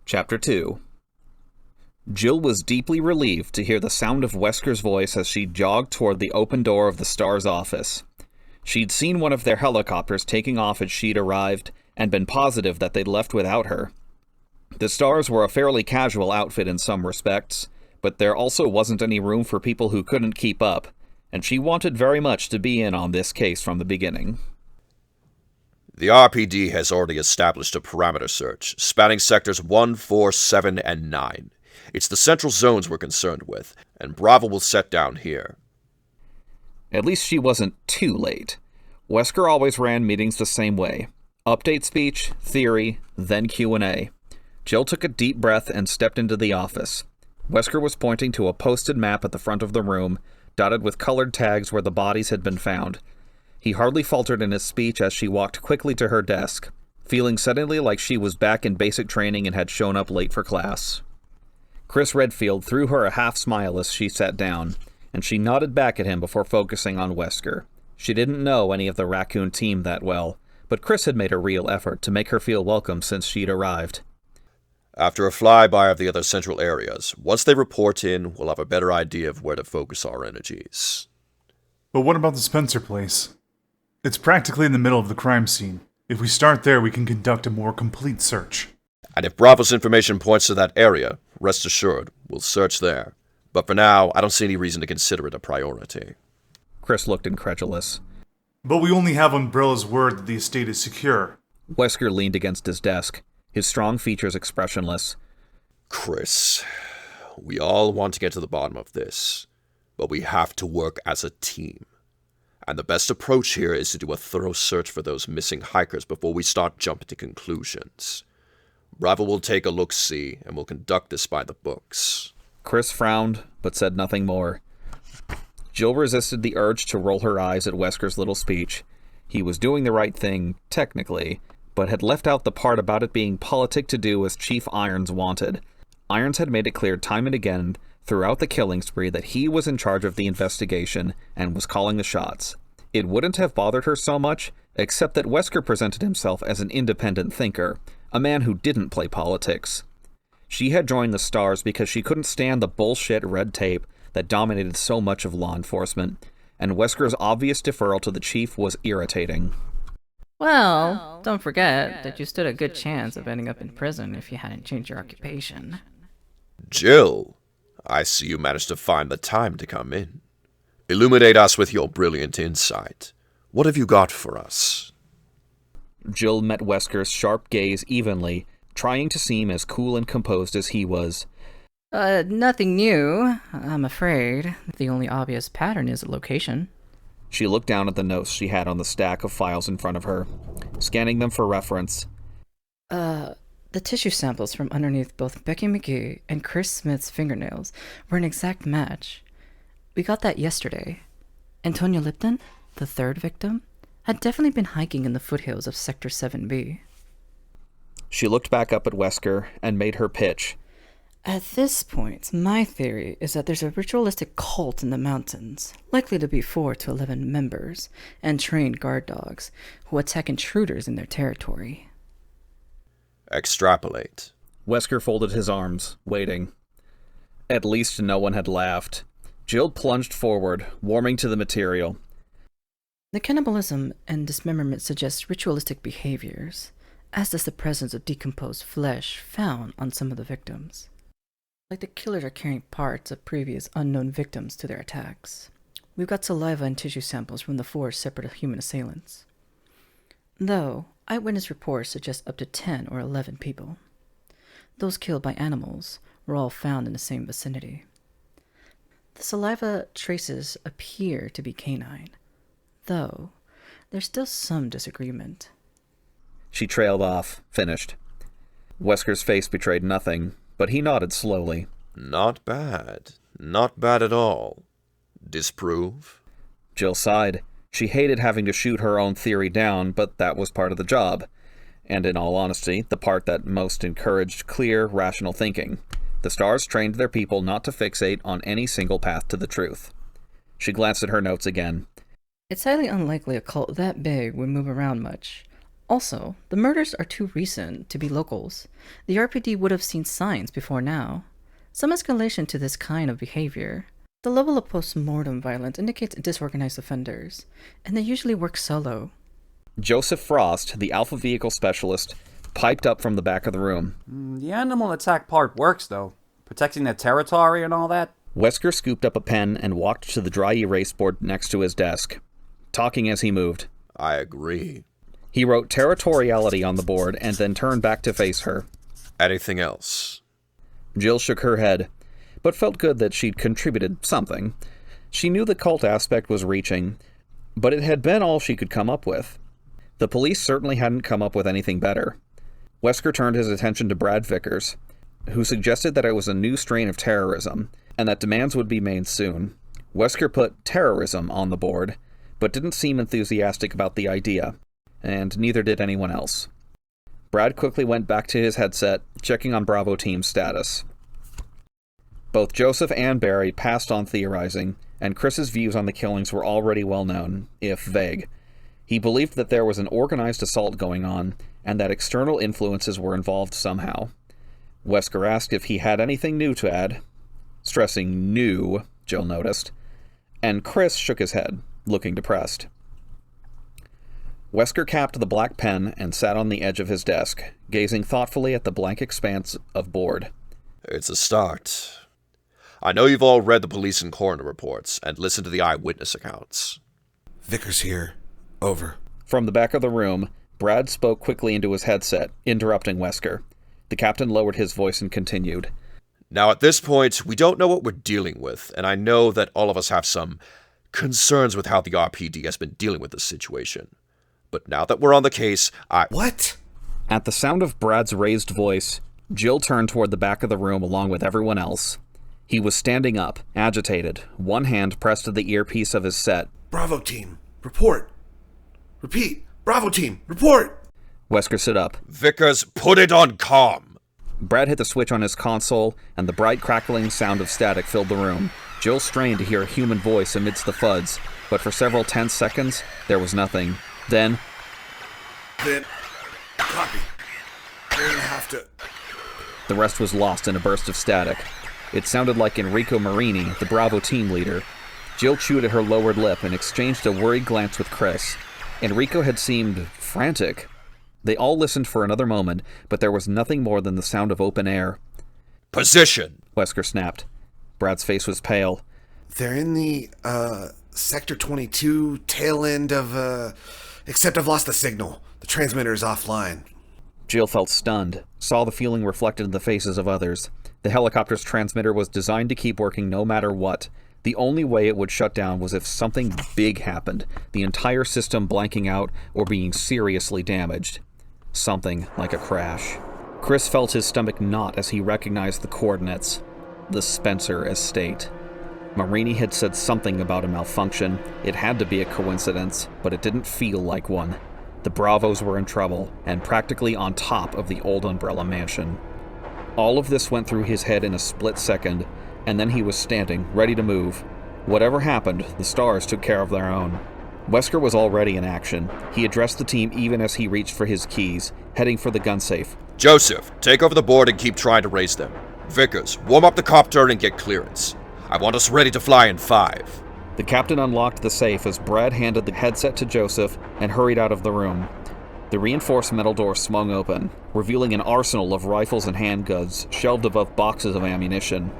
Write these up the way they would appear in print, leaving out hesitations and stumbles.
Chapter 2. Jill was deeply relieved to hear the sound of Wesker's voice as she jogged toward the open door of the Star's office. She'd seen one of their helicopters taking off as she'd arrived, and been positive that they'd left without her. The Stars were a fairly casual outfit in some respects, but there also wasn't any room for people who couldn't keep up, and she wanted very much to be in on this case from the beginning. The RPD has already established a parameter search, spanning sectors 1, 4, 7, and 9. It's the central zones we're concerned with, and Bravo will set down here. At least she wasn't too late. Wesker always ran meetings the same way. Update speech, theory, then Q&A. Jill took a deep breath and stepped into the office. Wesker was pointing to a posted map at the front of the room, dotted with colored tags where the bodies had been found. He hardly faltered in his speech as she walked quickly to her desk, feeling suddenly like she was back in basic training and had shown up late for class. Chris Redfield threw her a half smile as she sat down, and she nodded back at him before focusing on Wesker. She didn't know any of the Raccoon team that well, but Chris had made a real effort to make her feel welcome since she'd arrived. After a flyby of the other central areas, once they report in, we'll have a better idea of where to focus our energies. But what about the Spencer place? It's practically in the middle of the crime scene. If we start there, we can conduct a more complete search. And if Bravo's information points to that area, rest assured, we'll search there. But for now, I don't see any reason to consider it a priority. Chris looked incredulous. But we only have Umbrella's word that the estate is secure. Wesker leaned against his desk, his strong features expressionless. Chris, we all want to get to the bottom of this, but we have to work as a team. And the best approach here is to do a thorough search for those missing hikers before we start jumping to conclusions. Bravo will take a look-see, and we'll conduct this by the books. Chris frowned, but said nothing more. Jill resisted the urge to roll her eyes at Wesker's little speech. He was doing the right thing, technically, but had left out the part about it being politic to do as Chief Irons wanted. Irons had made it clear time and again throughout the killing spree that he was in charge of the investigation and was calling the shots. It wouldn't have bothered her so much, except that Wesker presented himself as an independent thinker, a man who didn't play politics. She had joined the Stars because she couldn't stand the bullshit red tape that dominated so much of law enforcement, and Wesker's obvious deferral to the chief was irritating. Well, don't forget that you stood a good chance of ending up in prison if you hadn't changed your occupation. Jill, I see you managed to find the time to come in. Illuminate us with your brilliant insight. What have you got for us? Jill met Wesker's sharp gaze evenly, trying to seem as cool and composed as he was. Nothing new, I'm afraid. The only obvious pattern is the location. She looked down at the notes she had on the stack of files in front of her, scanning them for reference. The tissue samples from underneath both Becky McGee and Chris Smith's fingernails were an exact match. We got that yesterday. Antonia Lipton, the third victim, had definitely been hiking in the foothills of Sector 7B. She looked back up at Wesker and made her pitch. At this point, my theory is that there's a ritualistic cult in the mountains, likely to be 4 to 11 members, and trained guard dogs, who attack intruders in their territory. Extrapolate. Wesker folded his arms, waiting. At least no one had laughed. Jill plunged forward, warming to the material. The cannibalism and dismemberment suggest ritualistic behaviors, as does the presence of decomposed flesh found on some of the victims. Like the killers are carrying parts of previous unknown victims to their attacks. We've got saliva and tissue samples from the 4 separate human assailants. Though, eyewitness reports suggest up to 10 or 11 people. Those killed by animals were all found in the same vicinity. The saliva traces appear to be canine, though there's still some disagreement. She trailed off, finished. Wesker's face betrayed nothing, but he nodded slowly. Not bad. Not bad at all. Disprove? Jill sighed. She hated having to shoot her own theory down, but that was part of the job. And in all honesty, the part that most encouraged clear, rational thinking. The Stars trained their people not to fixate on any single path to the truth. She glanced at her notes again. It's highly unlikely a cult that big would move around much. Also, the murders are too recent to be locals. The RPD would have seen signs before now. Some escalation to this kind of behavior. The level of post-mortem violence indicates disorganized offenders, and they usually work solo. Joseph Frost, the Alpha Vehicle Specialist, piped up from the back of the room. The animal attack part works, though. Protecting their territory and all that. Wesker scooped up a pen and walked to the dry erase board next to his desk, talking as he moved. I agree. He wrote territoriality on the board and then turned back to face her. Anything else? Jill shook her head, but felt good that she'd contributed something. She knew the cult aspect was reaching, but it had been all she could come up with. The police certainly hadn't come up with anything better. Wesker turned his attention to Brad Vickers, who suggested that it was a new strain of terrorism, and that demands would be made soon. Wesker put terrorism on the board, but didn't seem enthusiastic about the idea, and neither did anyone else. Brad quickly went back to his headset, checking on Bravo Team's status. Both Joseph and Barry passed on theorizing, and Chris's views on the killings were already well known, if vague. He believed that there was an organized assault going on, and that external influences were involved somehow. Wesker asked if he had anything new to add. Stressing new, Jill noticed. And Chris shook his head, looking depressed. Wesker capped the black pen and sat on the edge of his desk, gazing thoughtfully at the blank expanse of board. It's a start. I know you've all read the police and coroner reports and listened to the eyewitness accounts. Vickers here. Over. From the back of the room, Brad spoke quickly into his headset, interrupting Wesker. The captain lowered his voice and continued. Now, at this point, we don't know what we're dealing with, and I know that all of us have some concerns with how the RPD has been dealing with this situation. But now that we're on the case, What? At the sound of Brad's raised voice, Jill turned toward the back of the room along with everyone else. He was standing up, agitated, one hand pressed to the earpiece of his set. Bravo team, report. Repeat. Bravo team, report. Wesker stood up. Vickers, put it on comm! Brad hit the switch on his console, and the bright crackling sound of static filled the room. Jill strained to hear a human voice amidst the thuds, but for several tense seconds, there was nothing. Then, Copy. We're gonna have to... the rest was lost in a burst of static. It sounded like Enrico Marini, the Bravo team leader. Jill chewed at her lowered lip and exchanged a worried glance with Chris. Enrico had seemed frantic. They all listened for another moment, but there was nothing more than the sound of open air. Position! Wesker snapped. Brad's face was pale. They're in the, Sector 22 tail end of, except I've lost the signal. The transmitter is offline. Jill felt stunned, saw the feeling reflected in the faces of others. The helicopter's transmitter was designed to keep working no matter what. The only way it would shut down was if something big happened, the entire system blanking out or being seriously damaged. Something like a crash. Chris felt his stomach knot as he recognized the coordinates. The Spencer estate. Marini had said something about a malfunction. It had to be a coincidence, but it didn't feel like one. The Bravos were in trouble, and practically on top of the old Umbrella Mansion. All of this went through his head in a split second, and then he was standing, ready to move. Whatever happened, the stars took care of their own. Wesker was already in action. He addressed the team even as he reached for his keys, heading for the gun safe. Joseph, take over the board and keep trying to raise them. Vickers, warm up the copter and get clearance. I want us ready to fly in 5. The captain unlocked the safe as Brad handed the headset to Joseph and hurried out of the room. The reinforced metal door swung open, revealing an arsenal of rifles and handguns shelved above boxes of ammunition.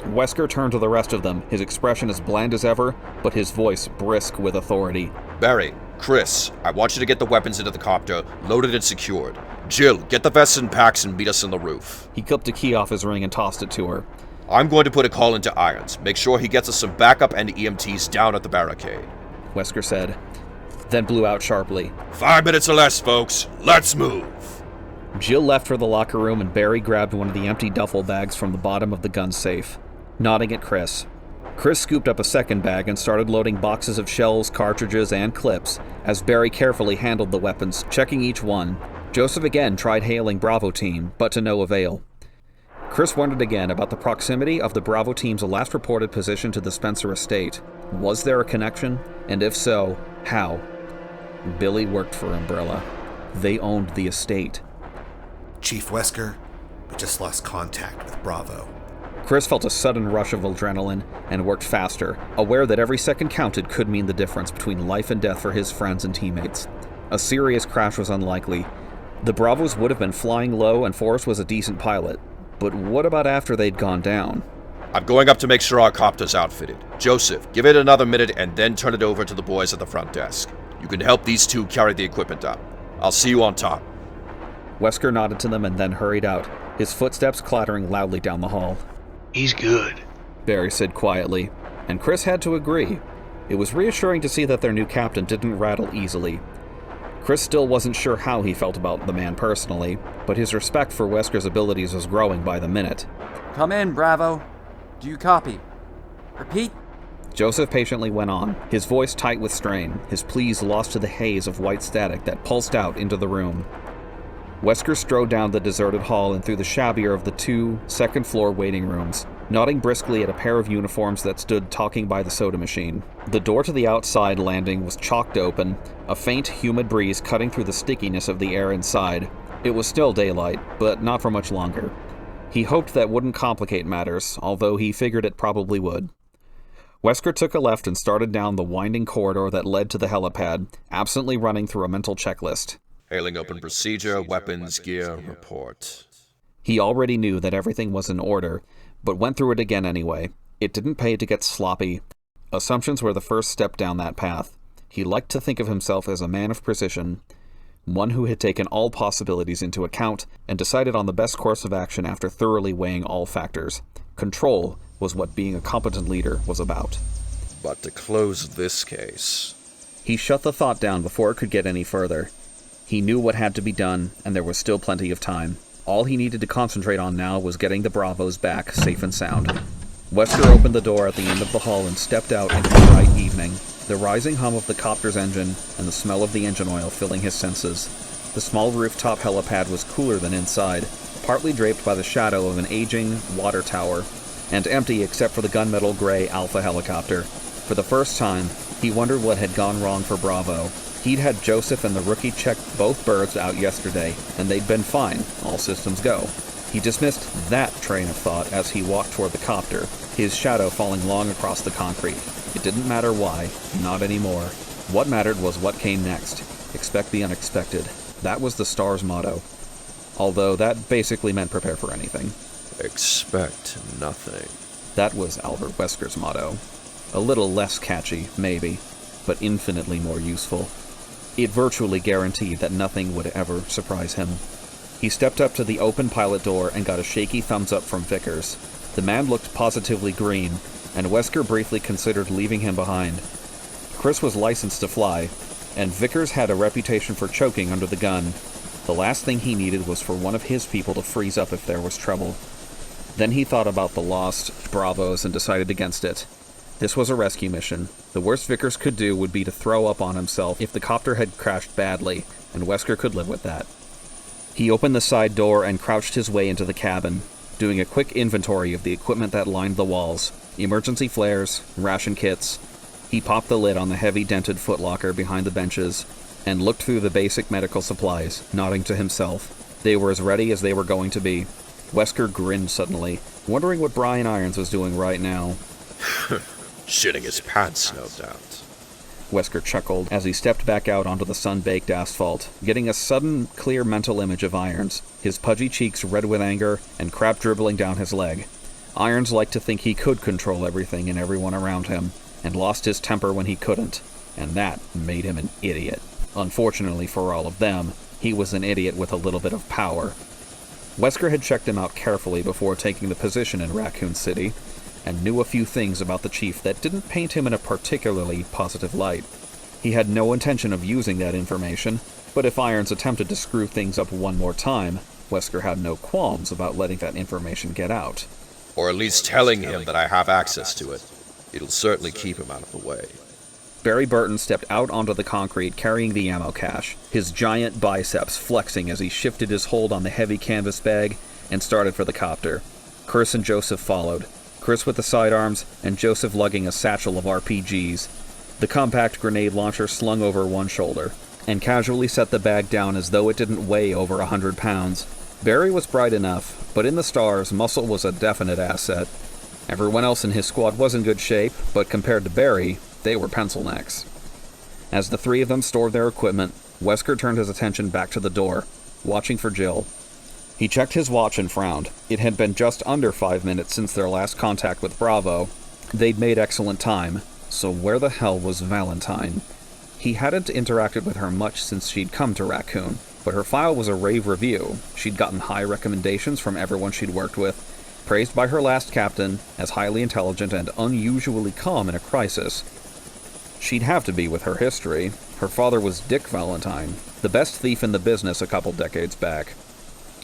Wesker turned to the rest of them, his expression as bland as ever, but his voice brisk with authority. Barry, Chris, I want you to get the weapons into the copter, loaded and secured. Jill, get the vests and packs and meet us on the roof. He clipped a key off his ring and tossed it to her. I'm going to put a call into Irons. Make sure he gets us some backup and EMTs down at the barricade. Wesker said, then blew out sharply. 5 minutes or less, folks. Let's move. Jill left for the locker room and Barry grabbed one of the empty duffel bags from the bottom of the gun safe, nodding at Chris. Chris scooped up a second bag and started loading boxes of shells, cartridges, and clips as Barry carefully handled the weapons, checking each one. Joseph again tried hailing Bravo Team, but to no avail. Chris wondered again about the proximity of the Bravo Team's last reported position to the Spencer estate. Was there a connection? And if so, how? Billy worked for Umbrella. They owned the estate. Chief Wesker, we just lost contact with Bravo. Chris felt a sudden rush of adrenaline and worked faster, aware that every second counted could mean the difference between life and death for his friends and teammates. A serious crash was unlikely. The Bravos would have been flying low and Forrest was a decent pilot. But what about after they'd gone down? I'm going up to make sure our copter's outfitted. Joseph, give it another minute and then turn it over to the boys at the front desk. You can help these two carry the equipment up. I'll see you on top. Wesker nodded to them and then hurried out, his footsteps clattering loudly down the hall. He's good, Barry said quietly, and Chris had to agree. It was reassuring to see that their new captain didn't rattle easily. Chris still wasn't sure how he felt about the man personally, but his respect for Wesker's abilities was growing by the minute. Come in, Bravo. Do you copy? Repeat? Joseph patiently went on, his voice tight with strain, his pleas lost to the haze of white static that pulsed out into the room. Wesker strode down the deserted hall and through the shabbier of the two second-floor waiting rooms, nodding briskly at a pair of uniforms that stood talking by the soda machine. The door to the outside landing was chalked open, a faint, humid breeze cutting through the stickiness of the air inside. It was still daylight, but not for much longer. He hoped that wouldn't complicate matters, although he figured it probably would. Wesker took a left and started down the winding corridor that led to the helipad, absently running through a mental checklist. Hailing open procedure, weapons, gear, report. He already knew that everything was in order, but went through it again anyway. It didn't pay to get sloppy. Assumptions were the first step down that path. He liked to think of himself as a man of precision, one who had taken all possibilities into account and decided on the best course of action after thoroughly weighing all factors. Control was what being a competent leader was about. But to close this case... He shut the thought down before it could get any further. He knew what had to be done, and there was still plenty of time. All he needed to concentrate on now was getting the Bravos back, safe and sound. Wesker opened the door at the end of the hall and stepped out into the bright evening, the rising hum of the copter's engine and the smell of the engine oil filling his senses. The small rooftop helipad was cooler than inside, partly draped by the shadow of an aging water tower, and empty except for the gunmetal gray Alpha helicopter. For the first time, he wondered what had gone wrong for Bravo. He'd had Joseph and the rookie check both birds out yesterday, and they'd been fine, all systems go. He dismissed that train of thought as he walked toward the copter, his shadow falling long across the concrete. It didn't matter why, not anymore. What mattered was what came next. Expect the unexpected. That was the Star's motto. Although that basically meant prepare for anything. Expect nothing. That was Albert Wesker's motto. A little less catchy, maybe, but infinitely more useful. It virtually guaranteed that nothing would ever surprise him. He stepped up to the open pilot door and got a shaky thumbs up from Vickers. The man looked positively green, and Wesker briefly considered leaving him behind. Chris was licensed to fly, and Vickers had a reputation for choking under the gun. The last thing he needed was for one of his people to freeze up if there was trouble. Then he thought about the lost Bravos and decided against it. This was a rescue mission. The worst Vickers could do would be to throw up on himself if the copter had crashed badly, and Wesker could live with that. He opened the side door and crouched his way into the cabin, doing a quick inventory of the equipment that lined the walls. Emergency flares, ration kits. He popped the lid on the heavy dented footlocker behind the benches and looked through the basic medical supplies, nodding to himself. They were as ready as they were going to be. Wesker grinned suddenly, wondering what Brian Irons was doing right now. Shitting his pants, no doubt. Wesker chuckled as he stepped back out onto the sun-baked asphalt, getting a sudden, clear mental image of Irons, his pudgy cheeks red with anger and crap dribbling down his leg. Irons liked to think he could control everything and everyone around him, and lost his temper when he couldn't, and that made him an idiot. Unfortunately for all of them, he was an idiot with a little bit of power. Wesker had checked him out carefully before taking the position in Raccoon City, and knew a few things about the chief that didn't paint him in a particularly positive light. He had no intention of using that information, but if Irons attempted to screw things up one more time, Wesker had no qualms about letting that information get out. Or at least telling him that I have access to it. It'll certainly keep him out of the way. Barry Burton stepped out onto the concrete carrying the ammo cache, his giant biceps flexing as he shifted his hold on the heavy canvas bag and started for the copter. Chris and Joseph followed, Chris with the sidearms and Joseph lugging a satchel of RPGs, the compact grenade launcher slung over one shoulder. and casually set the bag down as though it didn't weigh over 100 pounds. Barry was bright enough, but in the stars, muscle was a definite asset. Everyone else in his squad was in good shape, but compared to Barry, they were pencil necks. As the three of them stored their equipment, Wesker turned his attention back to the door, watching for Jill. He checked his watch and frowned. It had been just under 5 minutes since their last contact with Bravo. They'd made excellent time, so where the hell was Valentine? He hadn't interacted with her much since she'd come to Raccoon, but her file was a rave review. She'd gotten high recommendations from everyone she'd worked with, praised by her last captain as highly intelligent and unusually calm in a crisis. She'd have to be with her history. Her father was Dick Valentine, the best thief in the business a couple decades back.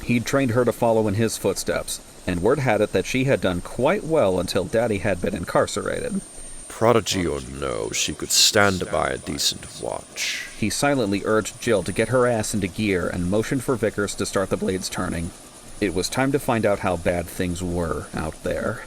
He'd trained her to follow in his footsteps, and word had it that she had done quite well until Daddy had been incarcerated. Prodigy or no, she could stand to buy a decent watch. He silently urged Jill to get her ass into gear and motioned for Vickers to start the blades turning. It was time to find out how bad things were out there.